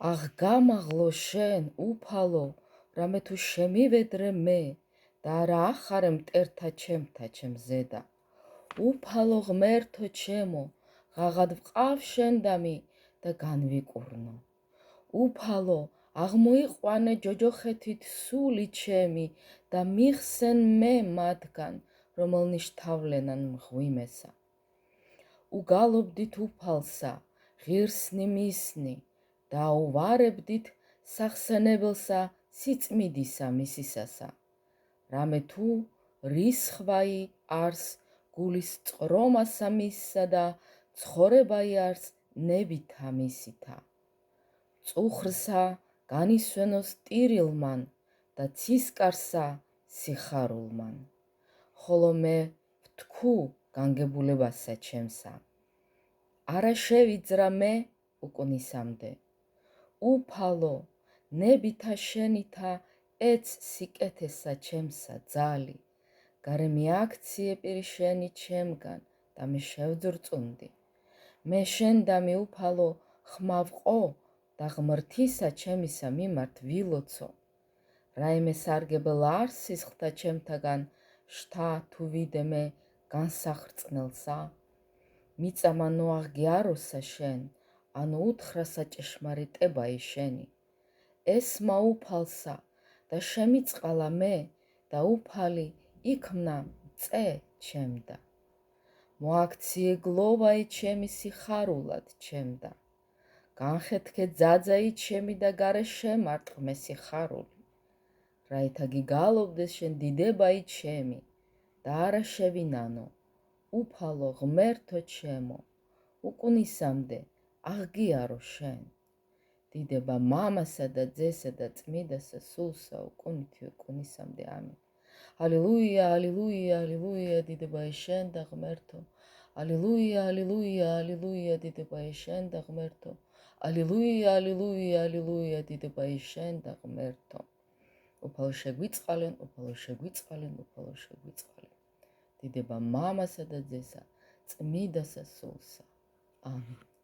აღ გამაღლო შენ უფალო, რამე თუ შემივედრე მე და არა ახარე მტერთა ჩემთა ჩემზედა. უფალო ღმერთო ჩემო, ღაღად ვყავ შენდამი და განვიკურნო. უფალო აღმოიყვანე ჯოჯოხეთით სული ჩემი და მიხსენ მე მათგან, რომელნი შთავლენან მღვიმესა. უგალობდით უფალსა, ღირსნი მისნი, და უვარებდით სახსენებელსა სიწმიდისა მისისასა. რამე თუ რისხვაი არს გულის წყრომასა მისსა და ცხოვრებაი არს ნებითა მისითა. წუხრსა განისვენოს ტირილმან და ცისკარსა სიხარულმან. ხოლო მე ვთქუ განგებულებასა ჩემსა. არა შევიძრა მე უკუნისამდე. უფალო, ნებითა შენითა ეც სიკეთესა ჩემსა ძალი. გარე მიაქციე პირი შენი ჩემგან და მე შევძრწუნდი. მე შენდამი უფალო ხმავყო და ღმრთისა ჩემისა მიმართ ვილოცო. რაიმე სარგებელ არ სისხლთა ჩემთაგან შთა თუ ვიდე მე განსახრწნელსა. მიწამანო აღგიაროსა შენ, ანუ უთხრასა ჭეშმარიტებაი შენი. ესმა უფალსა და შემიწყალა მე და უფალი იქმნა წე ჩემდა. მოაქციე გლოვაი ჩემი სიხარულად ჩემდა. განხეთქე ძაძაი ჩემი და გარე შემარტყმე სიხარული. რაითა გიგალობდეს შენ დიდებაი ჩემი და არა შევინანო. უფალო ღმერთო ჩემო, უკუნისამდე აღგიარო შენ. დიდება მამასა და ძესა და წმიდასა სულსა უკუნითი უკუნისამდე ამინ. ალილუია, ალილუია, ალილუია, დიდებაი შენ და ღმერთო. ალილუია, ალილუია, ალილუია, დიდებაი შენ და ღმერთო. ალილუია, ალილუია, ალილუია, დიდებაი შენ და ღმერთო. უფალო შეგვიწყალენ, უფალო შეგვიწყალენ, უფალო შეგვიწყალენ. დიდება მამასა და ძესა, წმიდასა სულსა. ამინ.